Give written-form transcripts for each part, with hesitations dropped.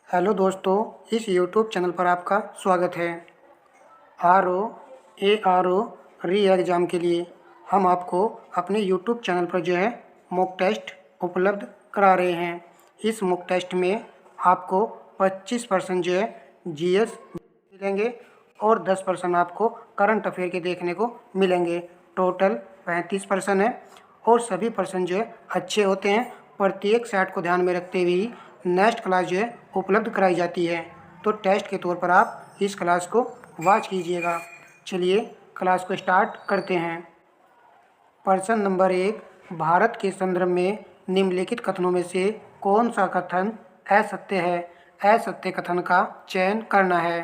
Hello दोस्तों, इस YouTube channel पर आपका स्वागत है। RO री एग्ज़ाम के लिए हम आपको अपने यूट्यूब चैनल पर मॉक टेस्ट उपलब्ध करा रहे हैं। इस मॉक टेस्ट में आपको 25% जीएस मिलेंगे और 10% आपको करंट अफेयर के देखने को मिलेंगे। टोटल 35% है और सभी पर्सन अच्छे होते हैं। प्रत्येक सेट को ध्यान में रखते हुए ही नेक्स्ट क्लास उपलब्ध कराई जाती है। तो टेस्ट के तौर पर आप इस क्लास को वॉच कीजिएगा। चलिए क्लास को स्टार्ट करते हैं। प्रश्न नंबर 1, भारत के संदर्भ में निम्नलिखित कथनों में से कौन सा कथन असत्य है? असत्य कथन का चयन करना है।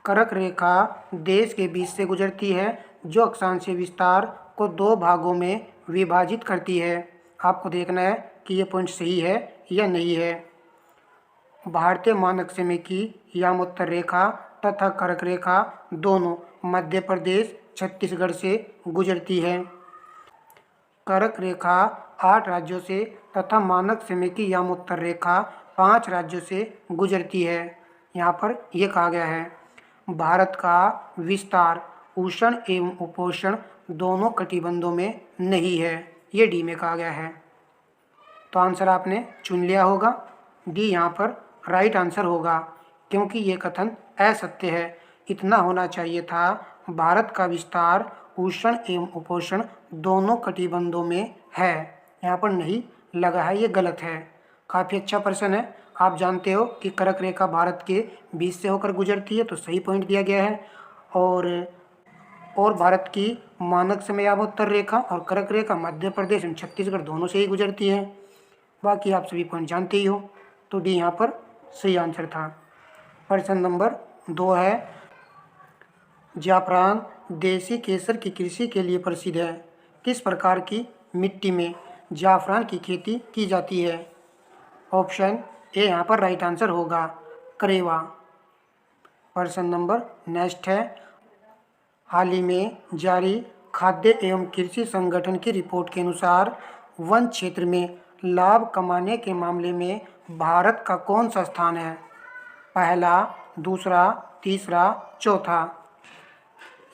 कर्क रेखा देश के बीच से गुजरती है जो अक्षांशीय विस्तार को दो भागों में विभाजित करती है। आपको देखना है कि ये पॉइंट सही है या नहीं है। भारतीय मानक समय की यामोत्तर रेखा तथा कर्क रेखा दोनों मध्य प्रदेश छत्तीसगढ़ से गुजरती है। कर्क रेखा 8 राज्यों से तथा मानक समय की यामोत्तर रेखा 5 राज्यों से गुजरती है। यहाँ पर यह कहा गया है भारत का विस्तार उष्ण एवं उपोष्ण दोनों कटिबंधों में नहीं है। ये डी में कहा गया है। तो आंसर आपने चुन लिया होगा। डी यहाँ पर राइट आंसर होगा क्योंकि ये कथन असत्य है। इतना होना चाहिए था भारत का विस्तार उष्ण एवं उपोष्ण दोनों कटिबंधों में है। यहाँ पर नहीं लगा है, ये गलत है। काफ़ी अच्छा प्रश्न है। आप जानते हो कि कर्क रेखा भारत के बीच से होकर गुजरती है, तो सही पॉइंट दिया गया है। और भारत की मानक समय यामोत्तर रेखा और कर्क रेखा मध्य प्रदेश एवं छत्तीसगढ़ दोनों से ही गुजरती है। बाकी आप सभी पॉइंट जानते ही हो। तो डी यहाँ पर सही आंसर था। प्रश्न नंबर 2 है, जाफरान देसी केसर की कृषि के लिए प्रसिद्ध है। किस प्रकार की मिट्टी में जाफरान की खेती की जाती है? ऑप्शन ए यहाँ पर राइट आंसर होगा, करेवा। प्रश्न नंबर नेक्स्ट है, हाल ही में जारी खाद्य एवं कृषि संगठन की रिपोर्ट के अनुसार वन क्षेत्र में लाभ कमाने के मामले में भारत का कौन सा स्थान है? पहला, दूसरा, तीसरा, चौथा।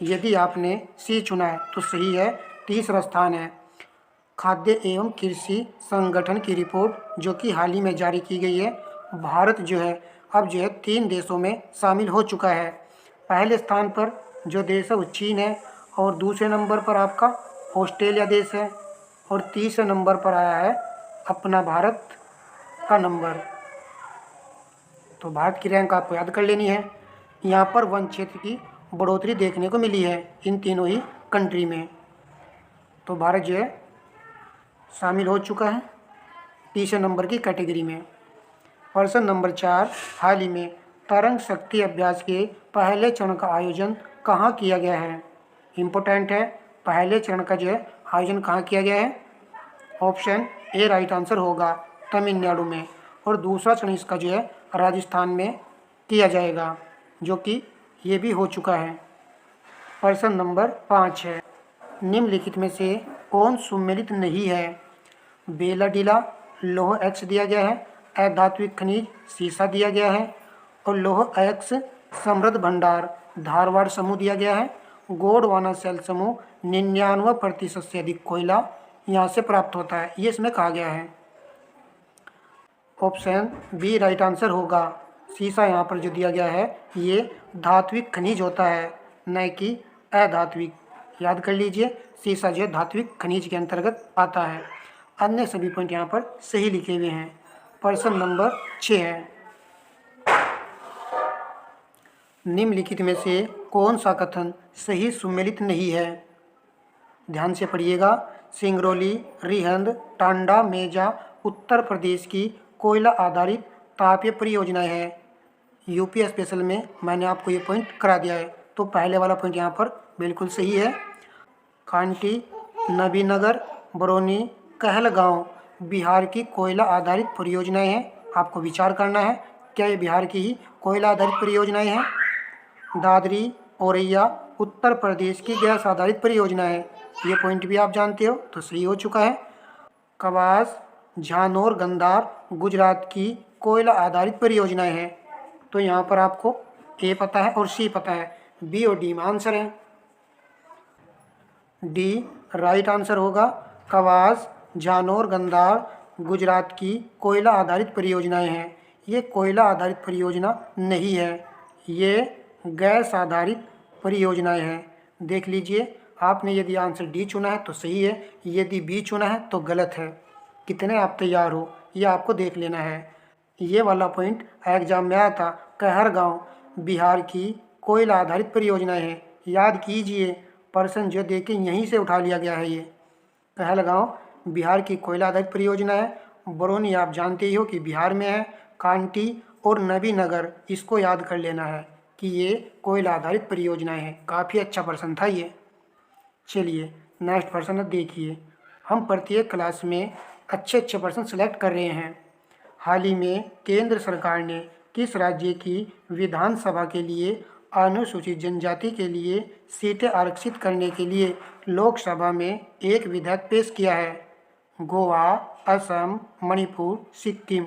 यदि आपने सी चुना है तो सही है, तीसरा स्थान है। खाद्य एवं कृषि संगठन की रिपोर्ट जो कि हाल ही में जारी की गई है, भारत अब 3 देशों में शामिल हो चुका है। पहले स्थान पर जो देश है वो चीन है और दूसरे नंबर पर आपका ऑस्ट्रेलिया देश है और तीसरे नंबर पर आया है अपना भारत का नंबर। तो भारत की रैंक आपको याद कर लेनी है। यहाँ पर वन क्षेत्र की बढ़ोतरी देखने को मिली है इन तीनों ही कंट्री में। तो भारत शामिल हो चुका है तीसरे नंबर की कैटेगरी में। प्रश्न नंबर 4, हाल ही में तरंग शक्ति अभ्यास के पहले चरण का आयोजन कहाँ किया गया है? इम्पोर्टेंट है, पहले चरण का आयोजन कहाँ किया गया है? ऑप्शन ए राइट आंसर होगा, तमिलनाडु में। और दूसरा चरण इसका राजस्थान में किया जाएगा, जो कि ये भी हो चुका है। प्रश्न नंबर 5 है, निम्नलिखित में से कौन सुमेलित नहीं है? बेलाडीला लौह एक्स दिया गया है, अधात्विक खनिज सीसा दिया गया है और लौह एक्स समृद्ध भंडार धारवाड़ समूह दिया गया है। गोंडवाना सेल समूह 99% से अधिक कोयला यहाँ से प्राप्त होता है, ये इसमें कहा गया है। ऑप्शन बी राइट आंसर होगा। सीसा यहाँ पर जो दिया गया है ये धात्विक खनिज होता है, न कि अधात्विक। याद कर लीजिए, सीसा धात्विक खनिज के अंतर्गत आता है। अन्य सभी पॉइंट यहाँ पर सही लिखे हुए हैं। प्रश्न नंबर 6 है, निम्नलिखित में से कौन सा कथन सही सुमेलित नहीं है? ध्यान से पढ़िएगा। सिंगरौली, रिहंद, टांडा, मेजा उत्तर प्रदेश की कोयला आधारित तापीय परियोजनाएं है। यूपी स्पेशल में मैंने आपको ये पॉइंट करा दिया है। तो पहले वाला पॉइंट यहाँ पर बिल्कुल सही है। कांटी, नबीनगर, बरौनी, कहलगांव बिहार की कोयला आधारित परियोजनाएं हैं। आपको विचार करना है क्या ये बिहार की ही कोयला आधारित परियोजनाएं हैं? दादरी, औरैया उत्तर प्रदेश की गैस आधारित परियोजना है। ये पॉइंट भी आप जानते हो, तो सही हो चुका है। कवास, झानोर गंदार गुजरात की कोयला आधारित परियोजनाएं हैं। तो यहाँ पर आपको ए पता है और सी पता है, बी और डी में आंसर है। डी राइट आंसर होगा। कवास झानोर गंदार गुजरात की कोयला आधारित परियोजनाएं हैं। ये कोयला आधारित परियोजना नहीं है, ये गैस आधारित परियोजनाएं हैं। देख लीजिए, आपने यदि आंसर डी चुना है तो सही है, यदि बी चुना है तो गलत है। कितने आप तैयार हो ये आपको देख लेना है। ये वाला पॉइंट एग्जाम में आया था। कहरगांव बिहार की कोयला आधारित परियोजनाएं हैं। याद कीजिए, पर्सन जो दे के यहीं से उठा लिया गया है। ये कहलगांव बिहार की कोयला आधारित परियोजना है। बरौनी आप जानते ही हो कि बिहार में है। कांटी और नबीनगर इसको याद कर लेना है कि ये कोयला आधारित परियोजनाएं हैं। काफ़ी अच्छा पर्सन था ये। चलिए नेक्स्ट पर्सन देखिए, हम प्रत्येक क्लास में अच्छे अच्छे पर्सन सेलेक्ट कर रहे हैं। हाल ही में केंद्र सरकार ने किस राज्य की विधानसभा के लिए अनुसूचित जनजाति के लिए सीटें आरक्षित करने के लिए लोकसभा में एक विधेयक पेश किया है? गोवा, असम, मणिपुर, सिक्किम।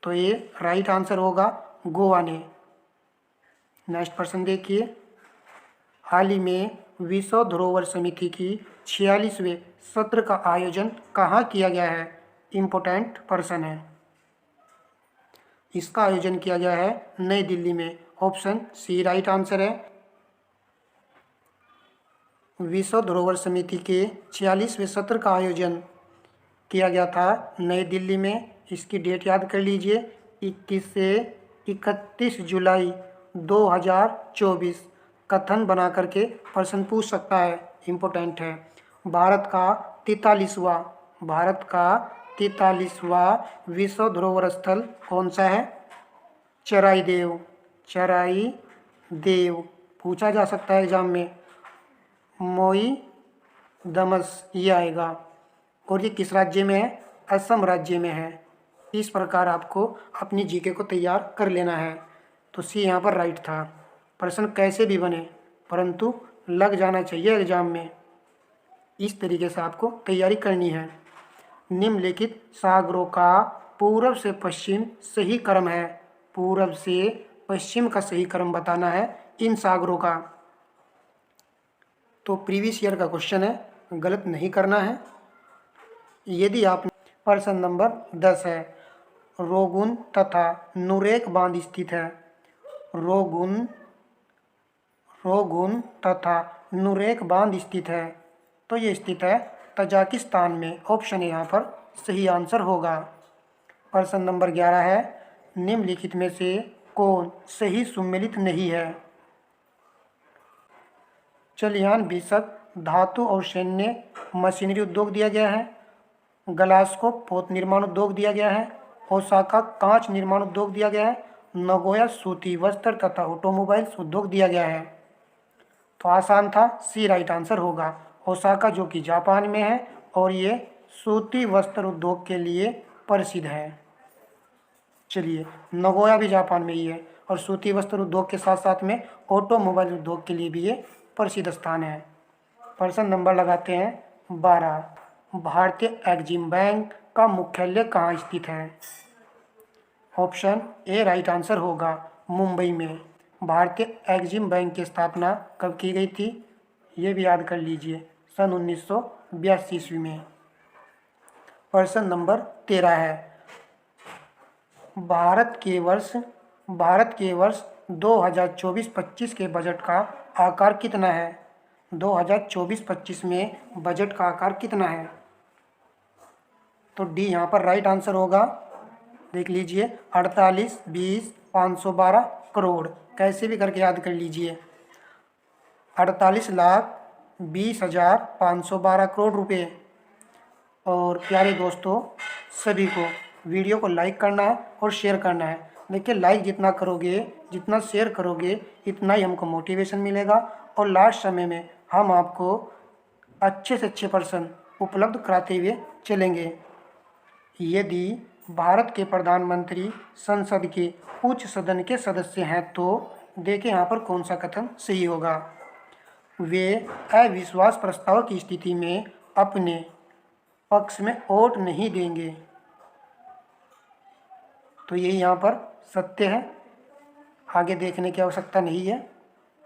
तो ये राइट आंसर होगा गोवा ने। नेक्स्ट पर्सन देखिए, हाल ही में विश्व धरोहर समिति की 46वें सत्र का आयोजन कहाँ किया गया है? इम्पोर्टेंट पर्सन है। इसका आयोजन किया गया है नई दिल्ली में। ऑप्शन सी राइट आंसर है। विश्व धरोहर समिति के 46वें सत्र का आयोजन किया गया था नई दिल्ली में। इसकी डेट याद कर लीजिए, 21 से 31 जुलाई 2024। कथन बना करके प्रश्न पूछ सकता है, इम्पोर्टेंट है। भारत का 43वां विश्व धरोहर स्थल कौन सा है? चराई देव पूछा जा सकता है एग्जाम में। मोई दमस ये आएगा। और ये किस राज्य में है? असम राज्य में है। इस प्रकार आपको अपनी जीके को तैयार कर लेना है। तो सी यहाँ पर राइट था। प्रश्न कैसे भी बने परंतु लग जाना चाहिए एग्जाम में। इस तरीके से आपको तैयारी करनी है। निम्नलिखित सागरों का पूर्व से पश्चिम सही क्रम है। पूर्व से पश्चिम का सही क्रम बताना है इन सागरों का। तो प्रीवियस ईयर का क्वेश्चन है, गलत नहीं करना है। यदि आप प्रश्न नंबर 10 है, रोगुन तथा नुरेक बांध स्थित है। रोगुन तथा नुरेक बांध स्थित है। तो ये स्थित है तजाकिस्तान में। ऑप्शन यहाँ पर सही आंसर होगा। प्रश्न नंबर 11 है, निम्नलिखित में से कौन सही सुमेलित नहीं है? चलियान बीसक धातु और सैन्य मशीनरी उद्योग दिया गया है। गलास्को पोत निर्माण उद्योग दिया गया है। ओसाका कांच निर्माण उद्योग दिया गया है। नगोया सूती वस्त्र तथा ऑटोमोबाइल्स उद्योग दिया गया है। तो आसान था, सी राइट आंसर होगा। ओसाका जो कि जापान में है और ये सूती वस्त्र उद्योग के लिए प्रसिद्ध है। चलिए, नगोया भी जापान में ही है और सूती वस्त्र उद्योग के साथ साथ में ऑटोमोबाइल उद्योग के लिए भी ये प्रसिद्ध स्थान है। प्रश्न नंबर लगाते हैं 12, भारतीय एग्जिम बैंक का मुख्यालय कहाँ स्थित है? ऑप्शन ए राइट आंसर होगा, मुंबई में। भारतीय एग्जिम बैंक की स्थापना कब की गई थी? ये भी याद कर लीजिए, सन 1982 ईस्वी में। प्रश्न नंबर 13 है, भारत के वर्ष 2024-25 के बजट का आकार कितना है? 2024-25 में बजट का आकार कितना है? तो डी यहाँ पर राइट आंसर होगा। देख लीजिए, 48, 20, 512 करोड़। कैसे भी करके याद कर लीजिए, 48,20,512 करोड़ रुपए। और प्यारे दोस्तों, सभी को वीडियो को लाइक करना है और शेयर करना है। देखिए, लाइक जितना करोगे, जितना शेयर करोगे, इतना ही हमको मोटिवेशन मिलेगा और लास्ट समय में हम आपको अच्छे से अच्छे प्रश्न उपलब्ध कराते हुए चलेंगे। यदि भारत के प्रधानमंत्री संसद के उच्च सदन के सदस्य हैं तो देखिए यहाँ पर कौन सा कथन सही होगा। वे अविश्वास प्रस्ताव की स्थिति में अपने पक्ष में वोट नहीं देंगे। तो यही यहाँ पर सत्य है, आगे देखने की आवश्यकता नहीं है।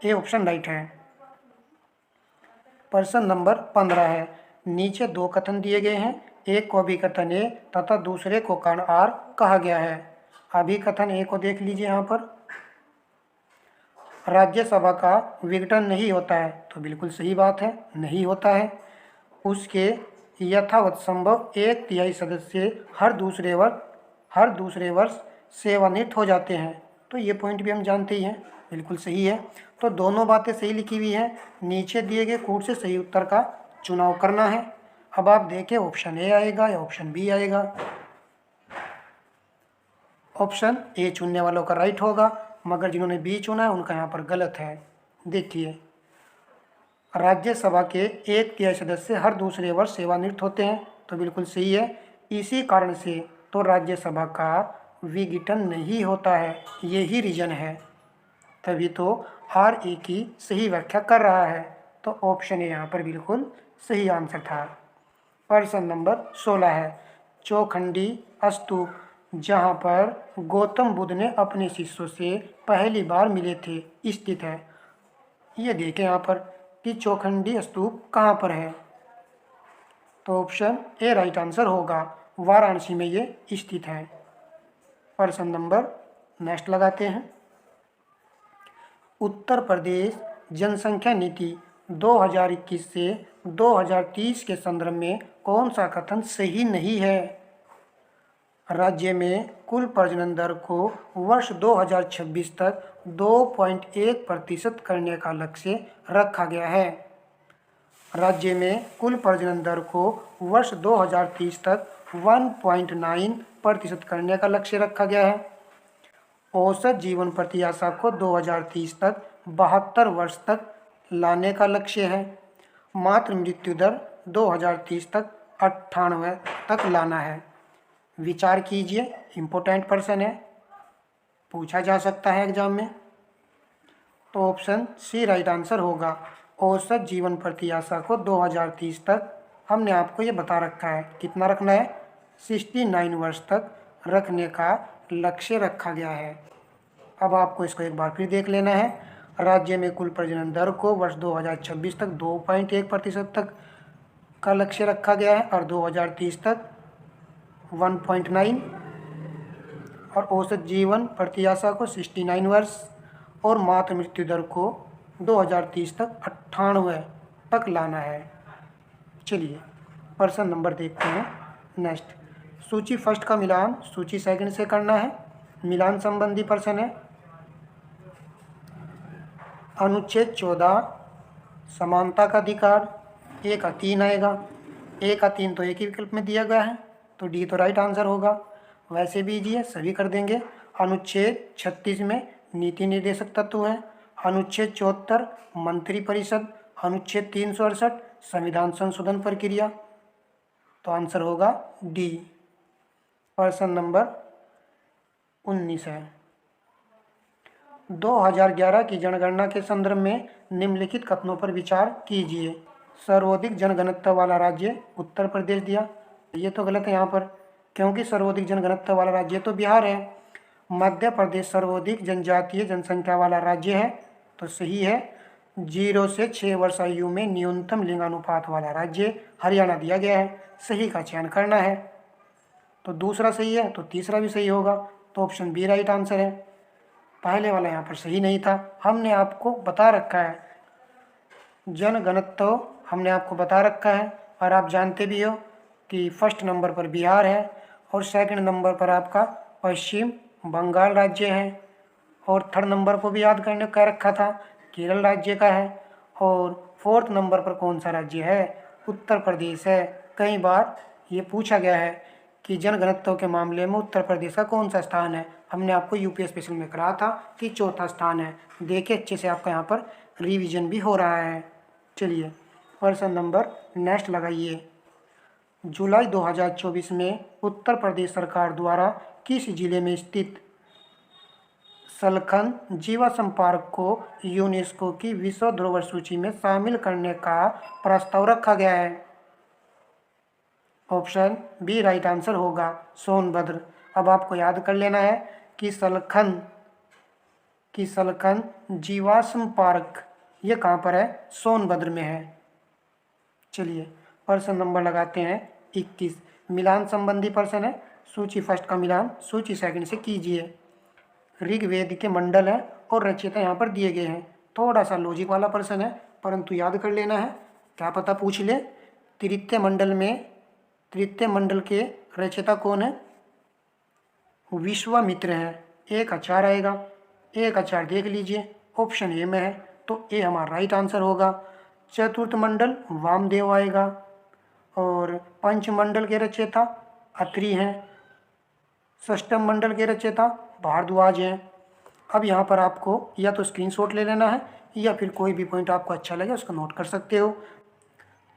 ए ऑप्शन राइट है। प्रश्न नंबर 15 है, नीचे दो कथन दिए गए हैं, एक को अभिकथन ए तथा दूसरे को कारण आर कहा गया है। अभिकथन ए को देख लीजिए यहाँ पर, राज्यसभा का विघटन नहीं होता है, तो बिल्कुल सही बात है, नहीं होता है। उसके यथावत संभव 1/3 सदस्य हर दूसरे वर्ष सेवानिवृत्त हो जाते हैं, तो ये पॉइंट भी हम जानते ही हैं, बिल्कुल सही है। तो दोनों बातें सही लिखी हुई हैं, नीचे दिए गए कोड से सही उत्तर का चुनाव करना है। अब आप देखें ऑप्शन ए आएगा या ऑप्शन बी आएगा। ऑप्शन ए चुनने वालों का राइट होगा, मगर जिन्होंने बी चुना है उनका यहाँ पर गलत है। देखिए, राज्यसभा के 1/3 सदस्य हर दूसरे वर्ष सेवानिवृत्त होते हैं, तो बिल्कुल सही है। इसी कारण से तो राज्यसभा का विघटन नहीं होता है, यही रीजन है, तभी तो आर ए की सही व्याख्या कर रहा है। तो ऑप्शन ए यहाँ पर बिल्कुल सही आंसर था। प्रश्न नंबर 16 है, चौखंडी स्तूप जहाँ पर गौतम बुद्ध ने अपने शिष्यों से पहली बार मिले थे स्थित है। ये देखें यहाँ पर कि चौखंडी स्तूप कहाँ पर है, तो ऑप्शन ए राइट आंसर होगा, वाराणसी में ये स्थित है। प्रश्न नंबर नेक्स्ट लगाते हैं, उत्तर प्रदेश जनसंख्या नीति 2021 से 2030 के संदर्भ में कौन सा कथन सही नहीं है। राज्य में कुल प्रजनन दर को वर्ष 2026 तक 2.1% करने का लक्ष्य रखा गया है। राज्य में कुल प्रजनन दर को वर्ष 2030 तक 1.9% करने का लक्ष्य रखा गया है। औसत जीवन प्रत्याशा को 2030 तक 72 वर्ष तक लाने का लक्ष्य है। मातृ मृत्यु दर 2030 तक 98 तक लाना है। विचार कीजिए, इम्पोर्टेंट प्रश्न है, पूछा जा सकता है एग्जाम में। तो ऑप्शन सी राइट आंसर होगा, औसत जीवन प्रत्याशा को 2030 तक हमने आपको ये बता रखा है, कितना रखना है, 69 वर्ष तक रखने का लक्ष्य रखा गया है। अब आपको इसको एक बार फिर देख लेना है। राज्य में कुल प्रजनन दर को वर्ष 2026 तक 2.1% तक का लक्ष्य रखा गया है और 2030 तक 1.9, और औसत जीवन प्रत्याशा को 69 वर्ष और मातृ मृत्यु दर को 2030 तक 98 तक लाना है। चलिए प्रश्न नंबर देखते हैं नेक्स्ट। सूची फर्स्ट का मिलान सूची सेकंड से करना है, मिलान संबंधी प्रश्न है। अनुच्छेद 14 समानता का अधिकार, ए का 3 आएगा, ए का 3 तो एक ही विकल्प में दिया गया है, तो डी तो राइट आंसर होगा। वैसे भी जी है, सभी कर देंगे। अनुच्छेद 36 में नीति निर्देशक तत्व है, अनुच्छेद 74 मंत्रिपरिषद, अनुच्छेद 368 संविधान संशोधन प्रक्रिया, तो आंसर होगा डी। प्रश्न नंबर 19 है, 2011 की जनगणना के संदर्भ में निम्नलिखित कथनों पर विचार कीजिए। सर्वाधिक जनघनत्व वाला राज्य उत्तर प्रदेश दिया, ये तो गलत है यहाँ पर, क्योंकि सर्वाधिक जनघनत्व वाला राज्य तो बिहार है। मध्य प्रदेश सर्वाधिक जनजातीय जनसंख्या वाला राज्य है, तो सही है। 0 से 6 वर्ष आयु में न्यूनतम लिंगानुपात वाला राज्य हरियाणा दिया गया है, सही का चयन करना है। तो दूसरा सही है, तो तीसरा भी सही होगा, तो ऑप्शन बी राइट आंसर है। पहले वाला यहाँ पर सही नहीं था, हमने आपको बता रखा है जनघनत्व, हमने आपको बता रखा है, और आप जानते भी हो कि फर्स्ट नंबर पर बिहार है और सेकंड नंबर पर आपका पश्चिम बंगाल राज्य है, और थर्ड नंबर को भी याद करने का रखा था, केरल राज्य का है, और फोर्थ नंबर पर कौन सा राज्य है, उत्तर प्रदेश है। कई बार ये पूछा गया है कि जनघनत्व के मामले में उत्तर प्रदेश का कौन सा स्थान है, हमने आपको यूपी स्पेशल में करा था कि चौथा स्थान है। देखिए अच्छे से आपका यहाँ पर रिवीजन भी हो रहा है। चलिए प्रश्न नंबर नेक्स्ट लगाइए। जुलाई 2024 में उत्तर प्रदेश सरकार द्वारा किस जिले में स्थित सलखन जीवाश्म पार्क को यूनेस्को की विश्व धरोहर सूची में शामिल करने का प्रस्ताव रखा गया है। ऑप्शन बी राइट आंसर होगा सोनभद्र। अब आपको याद कर लेना है कि सलखन जीवाश्म पार्क ये कहाँ पर है? सोनभद्र में है। चलिए प्रश्न नंबर लगाते हैं 21। मिलान संबंधी प्रश्न है। सूची फर्स्ट का मिलान सूची सेकंड से कीजिए। ऋग्वेद के मंडल है और रचयिता यहाँ पर दिए गए हैं। थोड़ा सा लॉजिक वाला प्रश्न है परंतु याद कर लेना है, क्या पता पूछ ले। तृतीय मंडल के रचयिता कौन है? विश्वामित्र हैं। एक आचार आएगा, एक आचार देख लीजिए, ऑप्शन ए में है तो ए हमारा राइट आंसर होगा। चतुर्थ मंडल वामदेव आएगा और पंचमंडल के रचयिता अत्रि हैं। षष्ठम मंडल के रचयिता भारद्वाज हैं। अब यहाँ पर आपको या तो स्क्रीनशॉट ले लेना है या फिर कोई भी पॉइंट आपको अच्छा लगे उसको नोट कर सकते हो।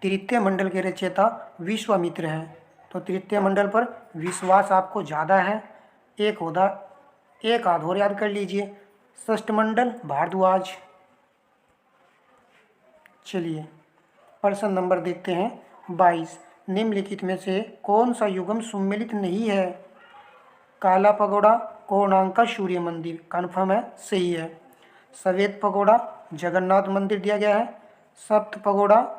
तृतीय मंडल के रचयिता विश्वामित्र हैं तो तृतीय मंडल पर विश्वास आपको ज़्यादा है। एक आध और याद कर लीजिए। षष्ठ मंडल भारद्वाज। चलिए प्रश्न नंबर देखते हैं 22। निम्नलिखित में से कौन सा युगम सुमेलित नहीं है? काला पगोड़ा कोणार्क का सूर्य मंदिर कन्फर्म है, सही है। सफेद पगोड़ा जगन्नाथ मंदिर दिया गया है। सप्त पगोड़ा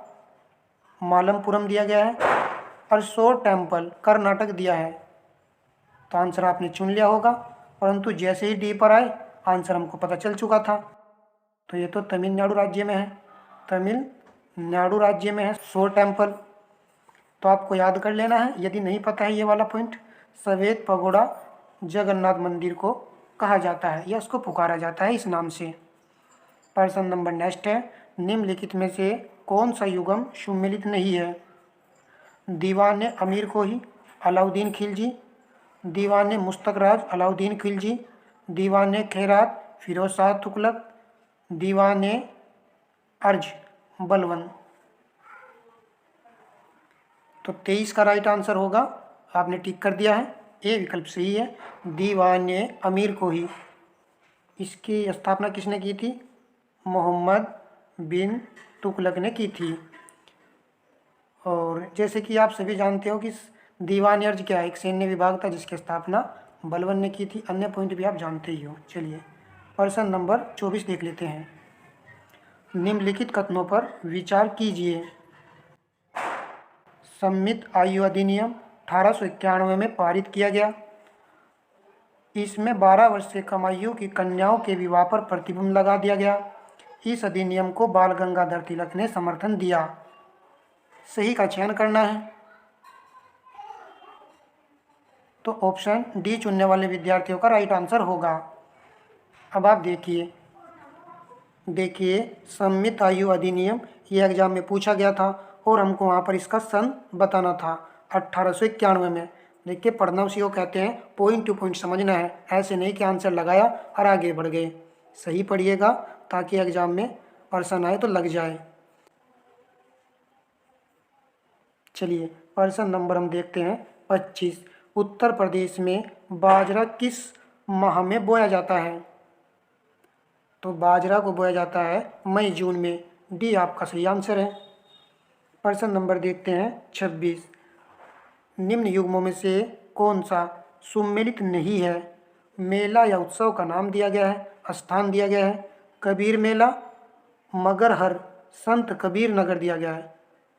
मालमपुरम दिया गया है और शोर टेम्पल कर्नाटक दिया है। तो आंसर आपने चुन लिया होगा परंतु जैसे ही डी पर आए आंसर हमको पता चल चुका था। तो ये तो तमिलनाडु राज्य में है शोर टेम्पल। तो आपको याद कर लेना है यदि नहीं पता है ये वाला पॉइंट। सफेद पगोड़ा जगन्नाथ मंदिर को कहा जाता है या उसको पुकारा जाता है इस नाम से। प्रश्न नंबर नेक्स्ट है। निम्नलिखित में से कौन सा युगम सुमेलित नहीं है? दीवान अमीर कोही अलाउद्दीन खिलजी, दीवान मुस्तकराज अलाउद्दीन खिलजी, दीवान खैरात फिरोज शाह तुगलक, दीवान अर्ज बलवन। तो 23 का राइट आंसर होगा, आपने टिक कर दिया है, ए विकल्प सही है, दीवान अमीर कोही। इसकी स्थापना किसने की थी? मोहम्मद बिन तुगलक ने की थी। और जैसे कि आप सभी जानते हो कि दीवान अर्ज क्या है? एक सैन्य विभाग था जिसकी स्थापना बलवन ने की थी। अन्य पॉइंट भी आप जानते ही हो। चलिए प्रश्न नंबर 24 देख लेते हैं। निम्नलिखित कथनों पर विचार कीजिए। सम्मित आयु अधिनियम 1891 में पारित किया गया। इसमें 12 वर्ष से कम आयु की कन्याओं के विवाह पर प्रतिबंध लगा दिया गया। इस अधिनियम को बाल गंगाधर तिलक ने समर्थन दिया। सही का चयन करना है। तो ऑप्शन डी चुनने वाले विद्यार्थियों का राइट आंसर होगा। अब आप देखिए सम्मित आयु अधिनियम ये एग्जाम में पूछा गया था और हमको वहाँ पर इसका सन बताना था 1891 में। देखिए पढ़ना उसी को कहते हैं, पॉइंट टू पॉइंट समझना है, ऐसे नहीं कि आंसर लगाया और आगे बढ़ गए। सही पढ़िएगा ताकि एग्जाम में प्रश्न आए तो लग जाए। चलिए प्रश्न नंबर हम देखते हैं 25। उत्तर प्रदेश में बाजरा किस माह में बोया जाता है? तो बाजरा को बोया जाता है मई जून में। डी आपका सही आंसर है। प्रश्न नंबर देखते हैं 26। निम्न युग्मों में से कौन सा सुमेलित नहीं है? मेला या उत्सव का नाम दिया गया है, स्थान दिया गया है। कबीर मेला, मगरहर, संत कबीर नगर दिया गया है।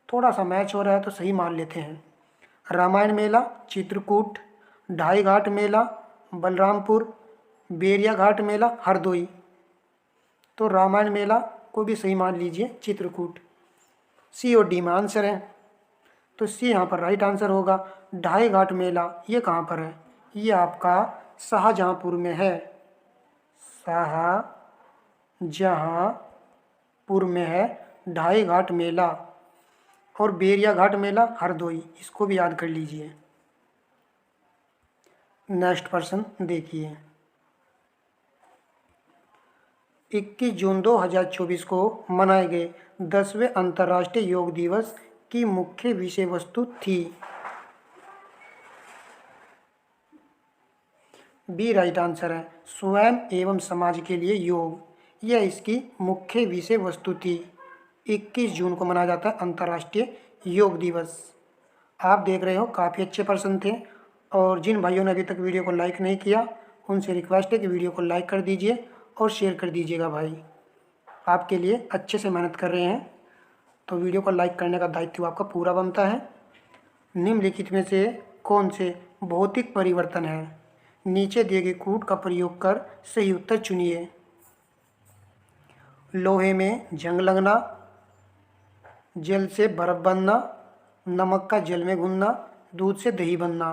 थोड़ा सा मैच हो रहा है तो सही मान लेते हैं। रामायण मेला चित्रकूट, ढाई घाट मेला बलरामपुर, बेरिया घाट मेला हरदोई। तो रामायण मेला को भी सही मान लीजिए, चित्रकूट। सी और डी में आंसर है तो सी यहाँ पर राइट आंसर होगा। ढाई घाट मेला ये कहाँ पर है? ये आपका शाहजहाँपुर में है। शाहजहाँपुर में है ढाई घाट मेला। और बेरिया घाट मेला हरदोई, इसको भी याद कर लीजिए। नेक्स्ट प्रश्न देखिए। 21 जून 2024 को मनाए गए 10वें अंतर्राष्ट्रीय योग दिवस की मुख्य विषय वस्तु थी। बी राइट आंसर है, स्वयं एवं समाज के लिए योग। यह इसकी मुख्य विषय वस्तु थी। 21 जून को मनाया जाता है अंतर्राष्ट्रीय योग दिवस। आप देख रहे हो काफ़ी अच्छे प्रश्न थे, और जिन भाइयों ने अभी तक वीडियो को लाइक नहीं किया उनसे रिक्वेस्ट है कि वीडियो को लाइक कर दीजिए और शेयर कर दीजिएगा। भाई आपके लिए अच्छे से मेहनत कर रहे हैं, तो वीडियो को लाइक करने का दायित्व आपका पूरा बनता है। निम्नलिखित में से कौन से भौतिक परिवर्तन है? नीचे दिए गए कूट का प्रयोग कर सही उत्तर चुनिए। लोहे में जंग लगना, जल से बर्फ बनना, नमक का जल में घुलना, दूध से दही बनना।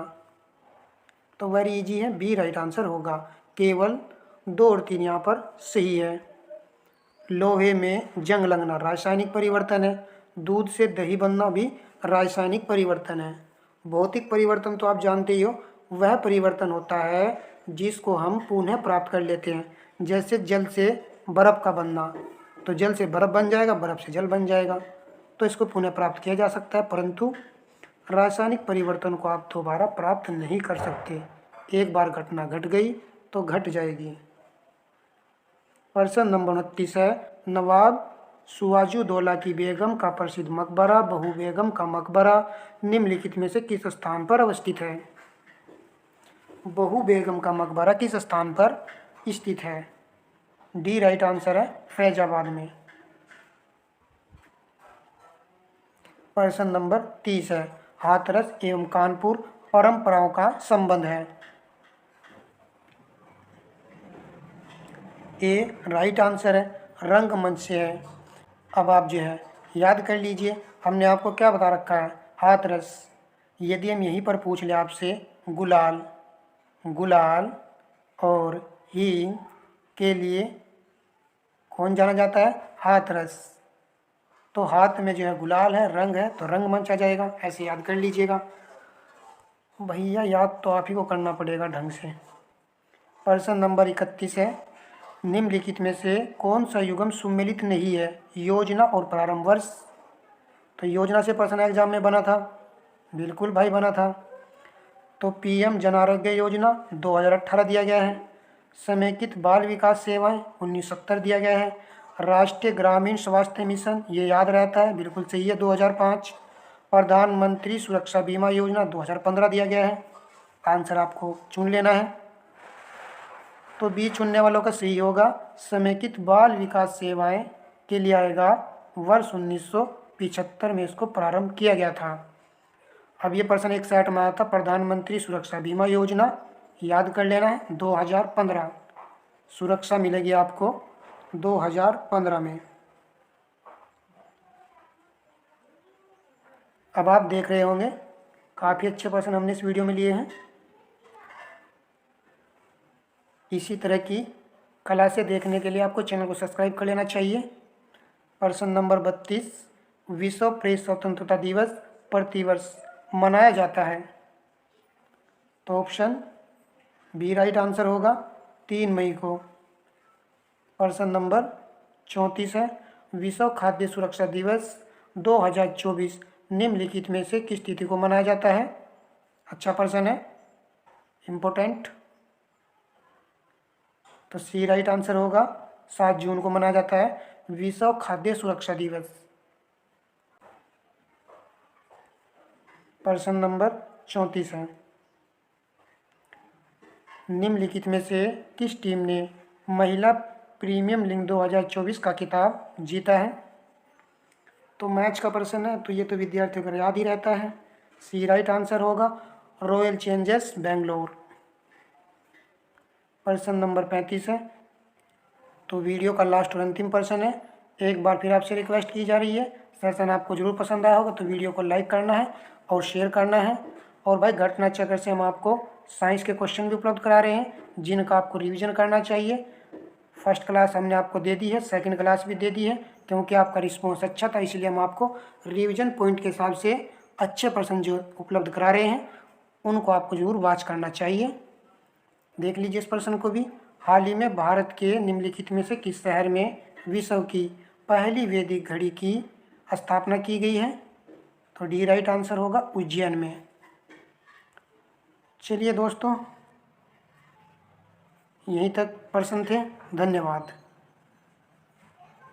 तो वेरी इजी है, बी राइट आंसर होगा। केवल 2 और 3 यहाँ पर सही है। लोहे में जंग लगना रासायनिक परिवर्तन है, दूध से दही बनना भी रासायनिक परिवर्तन है। भौतिक परिवर्तन तो आप जानते ही हो, वह परिवर्तन होता है जिसको हम पुनः प्राप्त कर लेते हैं। जैसे जल से बर्फ़ का बनना, तो जल से बर्फ़ बन जाएगा, बर्फ़ से जल बन जाएगा, तो इसको पुनः प्राप्त किया जा सकता है। परंतु रासायनिक परिवर्तन को आप दोबारा प्राप्त नहीं कर सकते। एक बार घटना घट गई तो घट जाएगी। प्रश्न नंबर 29 है, नवाब सुआजुद्दौला की बेगम का प्रसिद्ध मकबरा बहू बेगम का मकबरा निम्नलिखित में से किस स्थान पर अवस्थित है? बहू बेगम का मकबरा किस स्थान पर स्थित है? डी राइट आंसर है, फैजाबाद में। प्रश्न नंबर 30 है, हाथरस एवं कानपुर परंपराओं का संबंध है? ए राइट आंसर है, रंगमंच से है। अब आप जो है याद कर लीजिए, हमने आपको क्या बता रखा है, हाथरस। यदि हम यहीं पर पूछ ले आपसे गुलाल, गुलाल और हींग के लिए कौन जाना जाता है? हाथरस। तो हाथ में जो है गुलाल है, रंग है, तो रंगमंच आ जाएगा। ऐसे याद कर लीजिएगा। भैया याद तो आप ही को करना पड़ेगा ढंग से। प्रश्न नंबर 31 है, निम्नलिखित में से कौन सा युग्म सुमेलित नहीं है? योजना और प्रारंभ वर्ष। तो योजना से प्रश्न एग्जाम में बना था, बिल्कुल भाई बना था। तो पीएम जन आरोग्य योजना 2018 दिया गया है। समेकित बाल विकास सेवाएं 1970 दिया गया है। राष्ट्रीय ग्रामीण स्वास्थ्य मिशन, ये याद रहता है, बिल्कुल सही है, 2005। प्रधानमंत्री सुरक्षा बीमा योजना 2015 दिया गया है। आंसर आपको चुन लेना है। तो बी चुनने वालों का सही होगा, समेकित बाल विकास सेवाएं के लिए आएगा, वर्ष 1975 में इसको प्रारंभ किया गया था। अब ये प्रश्न एक सेट में आया था, प्रधानमंत्री सुरक्षा बीमा योजना याद कर लेना है, 2015 सुरक्षा मिलेगी आपको 2015 में। अब आप देख रहे होंगे काफ़ी अच्छे प्रश्न हमने इस वीडियो में लिए हैं। इसी तरह की क्लासें देखने के लिए आपको चैनल को सब्सक्राइब कर लेना चाहिए। प्रश्न नंबर 32, विश्व प्रेस स्वतंत्रता दिवस प्रतिवर्ष मनाया जाता है? तो ऑप्शन बी राइट आंसर होगा, 3 मई को। प्रश्न नंबर 34 है, विश्व खाद्य सुरक्षा दिवस 2024 निम्नलिखित में से किस तिथि को मनाया जाता है? अच्छा प्रश्न है, इम्पोर्टेंट। तो सी राइट आंसर होगा, 7 जून को मनाया जाता है विश्व खाद्य सुरक्षा दिवस। प्रश्न नंबर 34 है, निम्नलिखित में से किस टीम ने महिला प्रीमियम लीग 2024 का खिताब जीता है? तो मैच का प्रश्न है, तो ये तो विद्यार्थियों को याद ही रहता है। सी राइट आंसर होगा, रॉयल चैलेंजर्स बेंगलोर। प्रश्न नंबर 35 है, तो वीडियो का लास्ट और अंतिम प्रश्न है। एक बार फिर आपसे रिक्वेस्ट की जा रही है, सेशन आपको जरूर पसंद आया होगा तो वीडियो को लाइक करना है और शेयर करना है। और भाई घटना चक्र से हम आपको साइंस के क्वेश्चन भी उपलब्ध करा रहे हैं, जिनका आपको रिवीजन करना चाहिए। फर्स्ट क्लास हमने आपको दे दी है, सेकंड क्लास भी दे दी है, क्योंकि आपका रिस्पॉन्स अच्छा था, इसलिए हम आपको रिवीजन पॉइंट के हिसाब से अच्छे प्रश्न जो उपलब्ध करा रहे हैं, उनको आपको जरूर वॉच करना चाहिए। देख लीजिए इस प्रश्न को भी। हाल ही में भारत के निम्नलिखित में से किस शहर में विश्व की पहली वैदिक घड़ी की स्थापना की गई है? तो डी राइट आंसर होगा, उज्जैन में। चलिए दोस्तों, यहीं तक प्रश्न थे। धन्यवाद।